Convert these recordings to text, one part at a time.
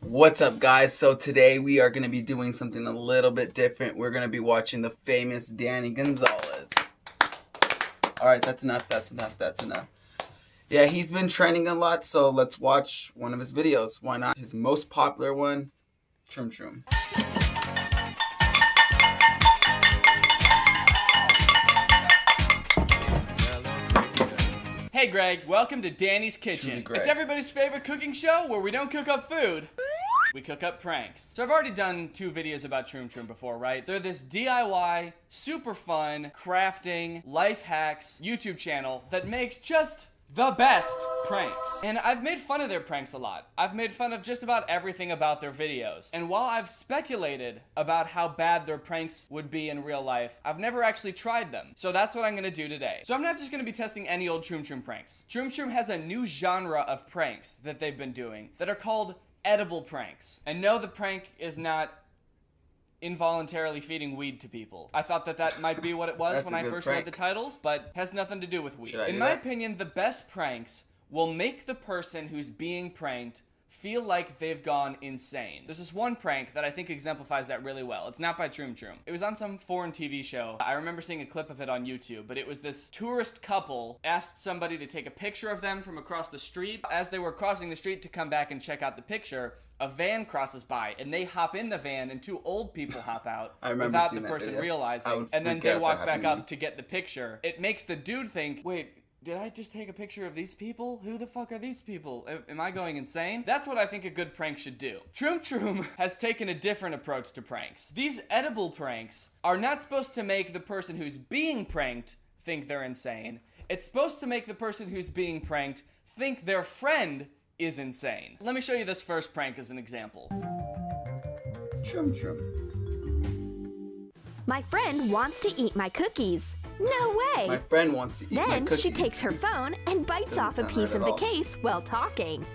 What's up, guys? So today we are going to be doing something a little bit different. We're going to be watching the famous Danny Gonzalez. Alright, that's enough. Yeah, he's been trending a lot, so let's watch one of his videos. Why not? His most popular one, Troom. Hey Greg, welcome to Danny's Kitchen. It's everybody's favorite cooking show where we don't cook up food. We cook up pranks. So I've already done 2 videos about Troom before, right? They're this DIY, super fun, crafting, life hacks YouTube channel that makes just the best pranks. And I've made fun of their pranks a lot. I've made fun of just about everything about their videos. And while I've speculated about how bad their pranks would be in real life, I've never actually tried them. So that's what I'm gonna do today. So I'm not just gonna be testing any old Troom pranks. Troom has a new genre of pranks that they've been doing that are called edible pranks. And no, the prank is not involuntarily feeding weed to people. I thought that might be what it was when I first read the titles, but has nothing to do with weed. In my opinion, the best pranks will make the person who's being pranked feel like they've gone insane. There's this one prank that I think exemplifies that really well. It's not by Troom. It was on some foreign TV show. I remember seeing a clip of it on YouTube, but it was this tourist couple asked somebody to take a picture of them from across the street. As they were crossing the street to come back and check out the picture, a van crosses by and they hop in the van and 2 old people hop out without the person realizing, and then they walk back up to get the picture. It makes the dude think, wait, did I just take a picture of these people? Who the fuck are these people? Am I going insane? That's what I think a good prank should do. Troom has taken a different approach to pranks. These edible pranks are not supposed to make the person who's being pranked think they're insane. It's supposed to make the person who's being pranked think their friend is insane. Let me show you this first prank as an example. Troom. My friend wants to eat my cookies. No way! My friend wants to eat my cookies. Then she takes her phone and bites off a piece of the case while talking.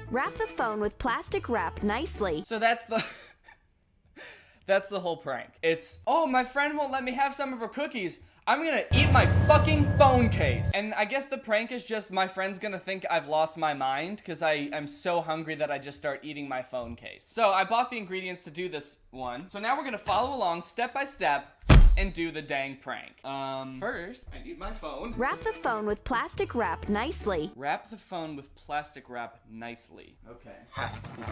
Wrap the phone with plastic wrap nicely. So that's the that's the whole prank. It's, oh, my friend won't let me have some of her cookies. I'm gonna eat my fucking phone case. And I guess the prank is just my friend's gonna think I've lost my mind because I'm so hungry that I just start eating my phone case. So I bought the ingredients to do this one. So now we're gonna follow along step by step and do the dang prank. First, I need my phone. Wrap the phone with plastic wrap nicely. Wrap the phone with plastic wrap nicely. Okay. Has to be.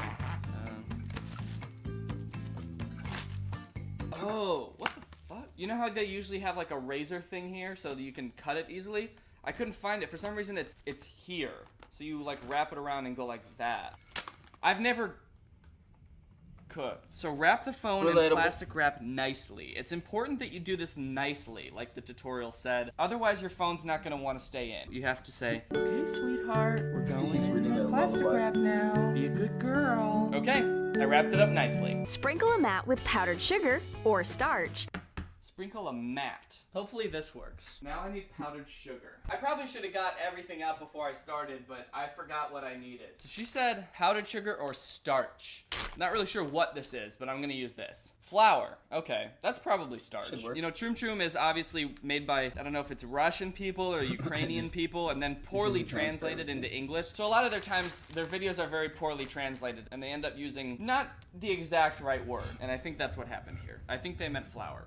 Oh, what the fuck? You know how they usually have like a razor thing here so that you can cut it easily? I couldn't find it. For some reason, it's here. So you like wrap it around and go like that. I've never cooked. So wrap the phone in plastic wrap nicely. It's important that you do this nicely, like the tutorial said. Otherwise, your phone's not gonna want to stay in. You have to say, okay, sweetheart, we're going into plastic wrap now. Be a good girl. Okay, I wrapped it up nicely. Sprinkle a mat with powdered sugar or starch. Sprinkle a mat. Hopefully this works. Now I need powdered sugar. I probably should have got everything out before I started, but I forgot what I needed. So she said powdered sugar or starch. Not really sure what this is, but I'm gonna use this. Flour. Okay, that's probably starch. You know, Troom is obviously made by, I don't know if it's Russian people or Ukrainian people, and then poorly translated into English. So a lot of their times, their videos are very poorly translated, and they end up using not the exact right word. And I think that's what happened here. I think they meant flour.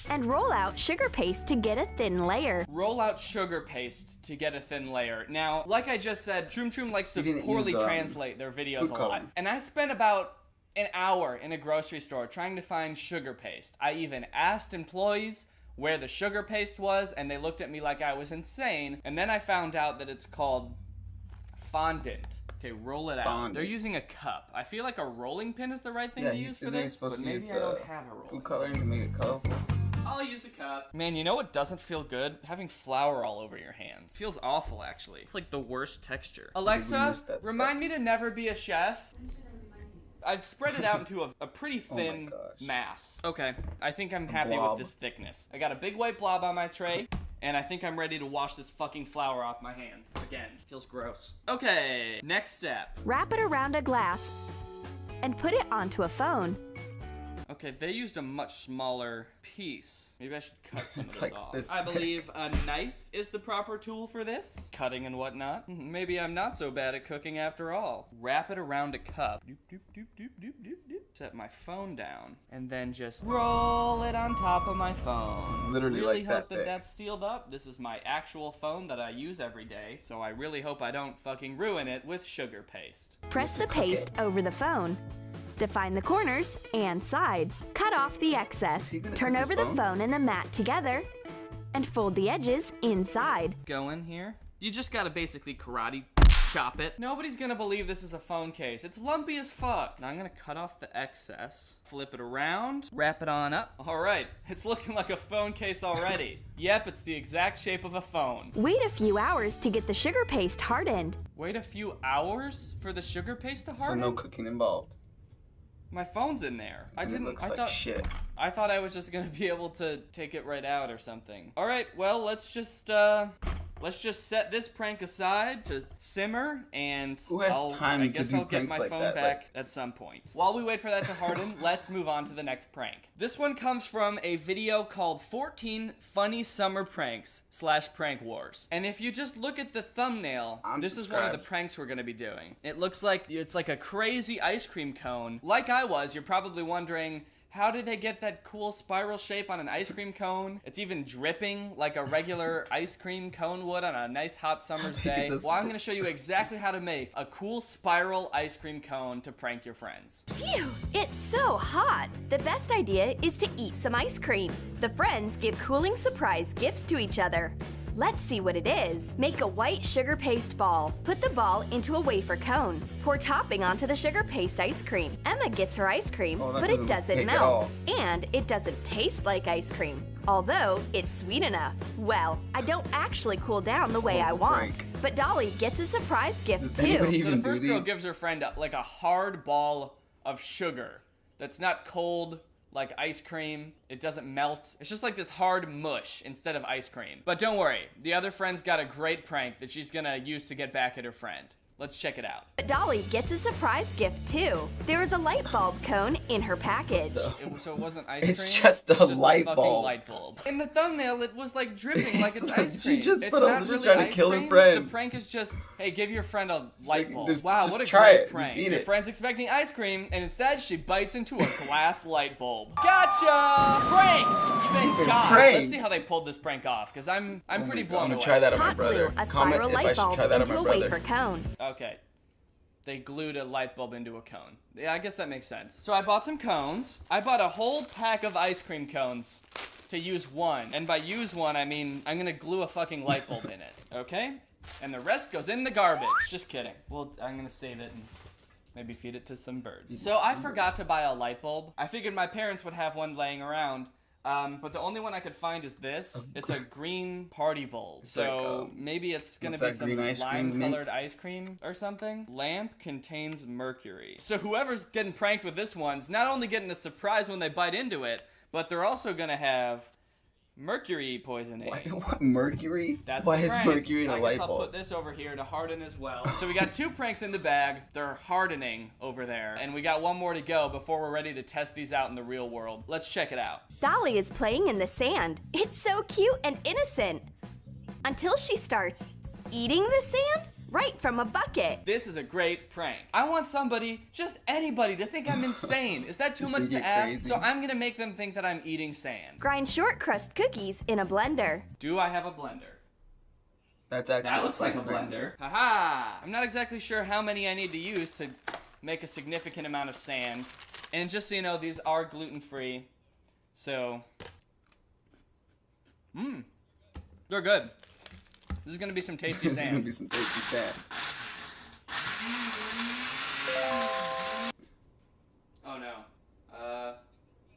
And roll out sugar paste to get a thin layer. Roll out sugar paste to get a thin layer. Now, like I just said, Troom likes to poorly translate their videos a lot. And I spent about an hour in a grocery store trying to find sugar paste. I even asked employees where the sugar paste was, and they looked at me like I was insane. And then I found out that it's called fondant. Okay, roll it out. Fondant. They're using a cup. I feel like a rolling pin is the right thing to use for this, but maybe I don't have a rolling pin. Food coloring to make it colorful. I'll use a cup. Man, you know what doesn't feel good? Having flour all over your hands. Feels awful, actually. It's like the worst texture. Alexa, remind me to never be a chef. I've spread it out into a pretty thin mass. Okay, I think I'm happy with this thickness. I got a big white blob on my tray, and I think I'm ready to wash this fucking flour off my hands. Again, feels gross. Okay, next step. Wrap it around a glass and put it onto a phone. Okay, they used a much smaller piece. Maybe I should cut some of this off. This I believe a knife is the proper tool for this. Cutting and whatnot. Maybe I'm not so bad at cooking after all. Wrap it around a cup. Doop, doop, doop, doop, doop, doop, doop. Set my phone down. And then just roll it on top of my phone. Literally really like hope that thick. that's sealed up. This is my actual phone that I use every day. So I really hope I don't fucking ruin it with sugar paste. Press the paste over the phone. Define the corners and sides. Cut off the excess. Turn over the phone and the mat together and fold the edges inside. Go in here. You just gotta basically karate chop it. Nobody's gonna believe this is a phone case. It's lumpy as fuck. Now I'm gonna cut off the excess, flip it around, wrap it on up. All right, it's looking like a phone case already. Yep, it's the exact shape of a phone. Wait a few hours to get the sugar paste hardened. Wait a few hours for the sugar paste to So harden? no cooking involved. My phone's in there. And it looks like shit. I thought I was just gonna be able to take it right out or something. All right, well, let's just set this prank aside to simmer, and Who has time I to guess do I'll get pranks my like phone that? back at some point. While we wait for that to harden, let's move on to the next prank. This one comes from a video called 14 Funny Summer Pranks / Prank Wars. And if you just look at the thumbnail, this is one of the pranks we're gonna be doing. It looks like it's like a crazy ice cream cone. Like I was, you're probably wondering, how did they get that cool spiral shape on an ice cream cone? It's even dripping like a regular ice cream cone would on a nice hot summer's day. Well, I'm gonna show you exactly how to make a cool spiral ice cream cone to prank your friends. Phew, it's so hot. The best idea is to eat some ice cream. The friends give cooling surprise gifts to each other. Let's see what it is. Make a white sugar paste ball. Put the ball into a wafer cone. Pour topping onto the sugar paste ice cream. Emma gets her ice cream, but it doesn't melt. And it doesn't taste like ice cream, although it's sweet enough. Well, I don't actually cool down the way I want. But Dolly gets a surprise gift too. So the first girl gives her friend like a hard ball of sugar that's not cold like ice cream. It doesn't melt. It's just like this hard mush instead of ice cream. But don't worry, the other friend's got a great prank that she's gonna use to get back at her friend. Let's check it out. But Dolly gets a surprise gift too. There is a light bulb cone in her package. So it wasn't ice cream? It's just a light bulb. Light bulb. In the thumbnail, it was like dripping like it's ice cream. She just it's put not on, really trying to ice kill cream. her friend. The prank is just, hey, give your friend a light bulb. Just Wow, what a try great it. prank. Just eat Your it. friend's expecting ice cream, and instead she bites into a glass light bulb. Gotcha! Pranked! You've been got. Let's see how they pulled this prank off, because I'm pretty blown away. I'm gonna try that on my Hot brother. glue a Comment spiral if I light should bulb try that on into my a brother. wafer cone. Okay. They glued a light bulb into a cone. Yeah, I guess that makes sense. So I bought some cones. I bought a whole pack of ice cream cones to use one. And by use one, I mean I'm gonna glue a fucking light bulb in it, okay? And the rest goes in the garbage. Just kidding. Well, I'm gonna save it and maybe feed it to some birds. So I forgot to buy a light bulb. I figured my parents would have one laying around. But the only one I could find is this. It's a green party bulb. So maybe it's gonna be some lime-colored ice cream or something. Lamp contains mercury. So whoever's getting pranked with this one's not only getting a surprise when they bite into it, but they're also gonna have mercury poisoning. What mercury? That's Why the is prank. mercury in a light I'll bulb? put this over here to harden as well. So we got 2 pranks in the bag. They're hardening over there. And we got 1 more to go before we're ready to test these out in the real world. Let's check it out. Dolly is playing in the sand. It's so cute and innocent. Until she starts eating the sand right from a bucket. This is a great prank. I want somebody, just anybody, to think I'm insane. Is that too much to ask? Crazy. So I'm gonna make them think that I'm eating sand. Grind short crust cookies in a blender. Do I have a blender? That's actually That looks like a blender. Haha! I'm not exactly sure how many I need to use to make a significant amount of sand. And just so you know, these are gluten-free. So, they're good. This is gonna be some tasty This is gonna sand. be some tasty sand. Oh no.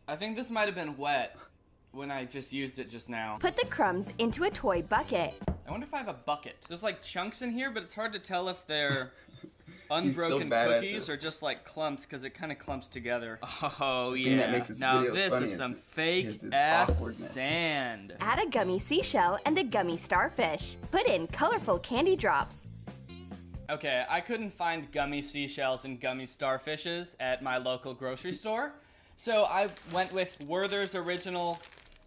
I think this might have been wet when I just used it just now. Put the crumbs into a toy bucket. I wonder if I have a bucket. There's like chunks in here, but it's hard to tell if they're unbroken bad at cookies this. or just like clumps, because it kind of clumps together. Oh thing yeah. that makes this Now video this funny is is some its fake ass awkwardness. sand. Add a gummy seashell and a gummy starfish. Put in colorful candy drops. Okay, I couldn't find gummy seashells and gummy starfishes at my local grocery store. So I went with Werther's Original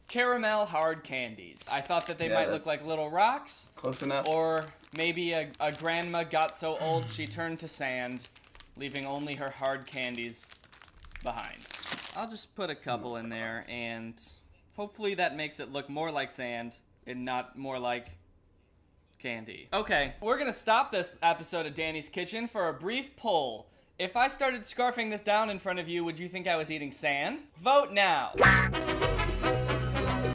Caramel Hard Candies. I thought that they might look like little rocks. Close enough. Or maybe a grandma got so old she turned to sand, leaving only her hard candies behind. I'll just put a couple in there, and hopefully that makes it look more like sand and not more like candy. Okay, we're gonna stop this episode of Danny's Kitchen for a brief poll. If I started scarfing this down in front of you, would you think I was eating sand? Vote now.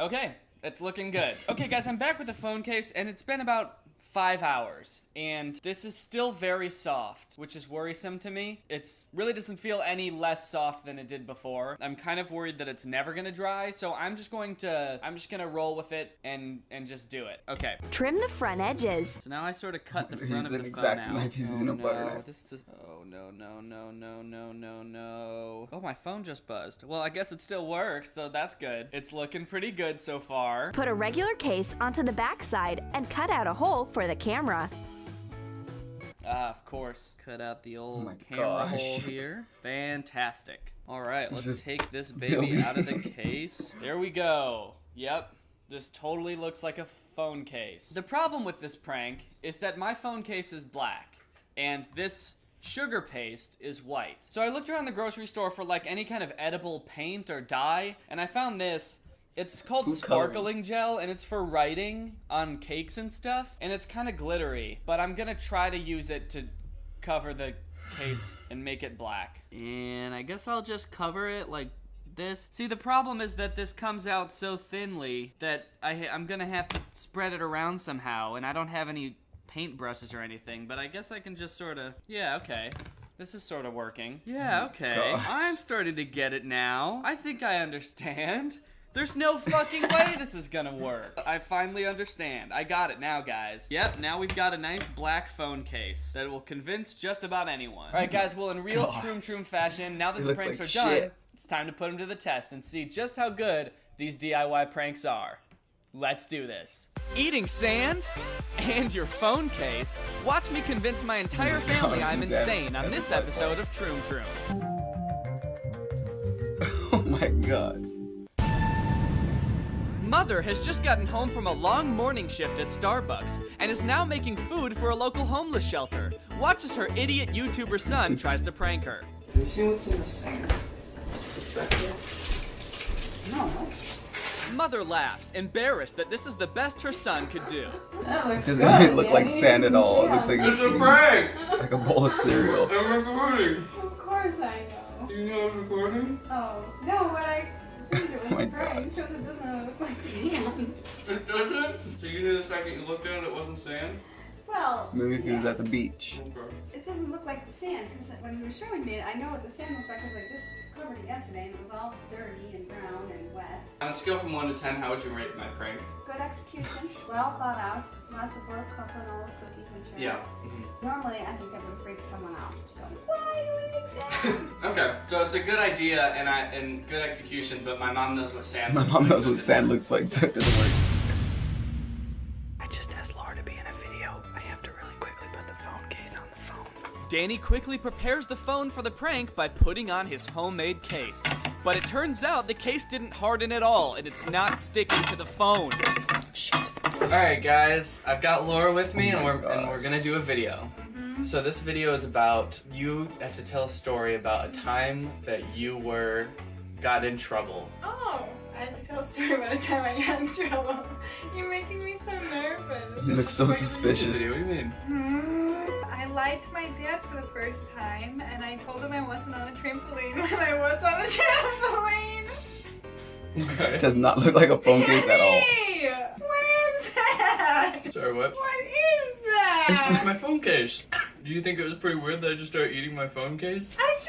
Okay, it's looking good. Okay, guys, I'm back with the phone case, and it's been about 5 hours, and this is still very soft, which is worrisome to me. It's really doesn't feel any less soft than it did before. I'm kind of worried that it's never gonna dry, so I'm just gonna roll with it and just do it. Okay. Trim the front edges. So now I sort of cut the front of the phone out. Knife. He's using a butter knife. Oh no. Oh, my phone just buzzed. Well, I guess it still works, so that's good. It's looking pretty good so far. Put a regular case onto the back side and cut out a hole for the camera. Of course. Cut out the old camera hole here. Fantastic. All right, let's take this baby out of the case. There we go. Yep, this totally looks like a phone case. The problem with this prank is that my phone case is black, and this sugar paste is white. So I looked around the grocery store for like any kind of edible paint or dye, and I found this. It's called sparkling gel, and it's for writing on cakes and stuff, and it's kind of glittery, but I'm gonna try to use it to cover the case and make it black. And I guess I'll just cover it like this. See, the problem is that this comes out so thinly that I'm gonna have to spread it around somehow, and I don't have any paint brushes or anything, but I guess I can just sort of, yeah, okay. This is sort of working. Yeah, okay. I'm starting to get it now. I think I understand. There's no fucking way this is gonna work. I finally understand. I got it now, guys. Yep, now we've got a nice black phone case that will convince just about anyone. All right, guys, well, in real Troom fashion, now that the pranks are done, it's time to put them to the test and see just how good these DIY pranks are. Let's do this. Eating sand and your phone case? Watch me convince my entire family I'm insane on this episode of Troom. Oh my gosh. Mother has just gotten home from a long morning shift at Starbucks and is now making food for a local homeless shelter. Watch as her idiot YouTuber son tries to prank her. Do you see what's in the sand? No. Mother laughs, embarrassed that this is the best her son could do. It doesn't even look like sand at all. It looks like it's a prank! Like a bowl of cereal. I'm recording! Of course I know. Do you know I'm recording? Oh, no, but I think it was a prank because it doesn't look like sand. It doesn't? So you knew the second you looked at it, it wasn't sand? Well, Maybe if it was at the beach. Okay. it doesn't look like the sand because when he was showing me it, I know what the sand looks like because I just covered it yesterday and it was all dirty and brown and wet. On a scale from 1 to 10, how would you rate my prank? Good execution, well thought out, lots of work, coupling all those cookies and sugar. Yeah. Normally, I think I would freak someone out. Going, why are you eating sand? Okay, so it's a good idea and good execution, but my mom knows what sand My looks mom like. knows what sand looks like, so it doesn't work. I just asked Laura to be in a video. I have to really quickly put the phone case on the phone. Danny quickly prepares the phone for the prank by putting on his homemade case. But it turns out the case didn't harden at all, and it's not sticking to the phone. Shit. Alright guys, I've got Laura with me and we're gonna do a video. So this video is about, you have to tell a story about a time that you got in trouble. Oh, I have to tell a story about a time I got in trouble. You're making me so nervous. You look so suspicious. What do you mean? I lied to my dad for the first time, and I told him I wasn't on a trampoline when I was on a trampoline. Okay. It does not look like a phone case at all. Hey! What is that? Sorry, what? What is that? It's my phone case. Do you think it was pretty weird that I just started eating my phone case? I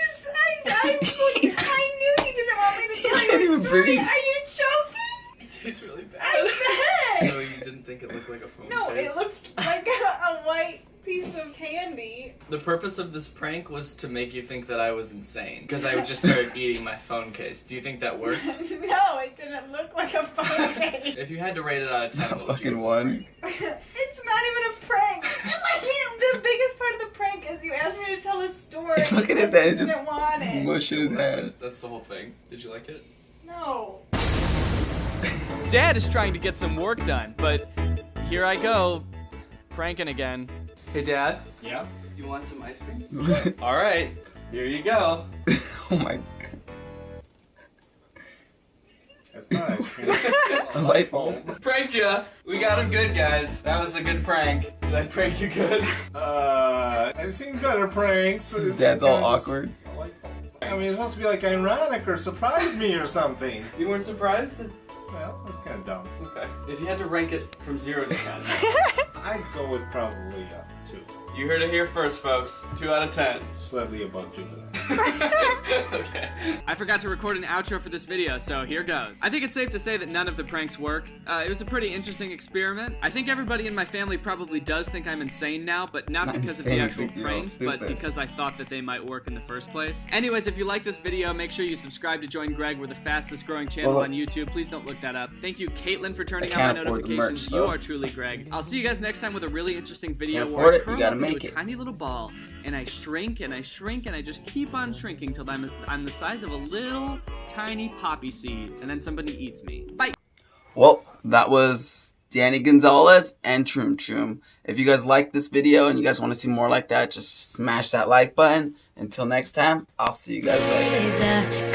knew you didn't want me to tell can't you even a story. breathe. Are you joking? It tastes really bad. I bet. So you didn't think it looked like a phone No, case? it looks like a white piece of candy. The purpose of this prank was to make you think that I was insane. Because I just started eating my phone case. Do you think that worked? No, it didn't look like a phone case. If you had to rate it out of 10, what would you Fucking give this one. prank? It's not even a prank. Like, the the biggest part of the prank is you asked me to tell a story. Look at his head, I didn't want it. mushing his head. That's the whole thing. Did you like it? No. Dad is trying to get some work done, but here I go, pranking again. Hey, Dad. Yeah? You want some ice cream? All right, here you go. Oh my god. That's nice. A light bulb. Pranked ya. We got him good, guys. That was a good prank. Did I prank you good? I've seen better pranks. Dad's all awkward. I mean, it's supposed to be like ironic or surprise me or something. You weren't surprised? Well, that's kind of dumb. Okay. If you had to rank it from 0 to 10. I'd go with probably 2. You heard it here first, folks. 2 out of 10. Slightly above Jupiter. Okay. I forgot to record an outro for this video, so here goes. I think it's safe to say that none of the pranks work. It was a pretty interesting experiment. I think everybody in my family probably does think I'm insane now, but not because of the actual pranks, but because I thought that they might work in the first place. Anyways, if you like this video, make sure you subscribe to join Greg. We're the fastest growing channel on YouTube. Please don't look that up. Thank you, Caitlin, for turning on my notifications. You are truly Greg. I'll see you guys next time with a really interesting video where I curl up into a tiny little ball, and I shrink and I shrink and I just keep on shrinking till I'm the size of a little tiny poppy seed, and then somebody eats me. Bye! Well, that was Danny Gonzalez and Troom. If you guys like this video and you guys want to see more like that, just smash that like button. Until next time, I'll see you guys later.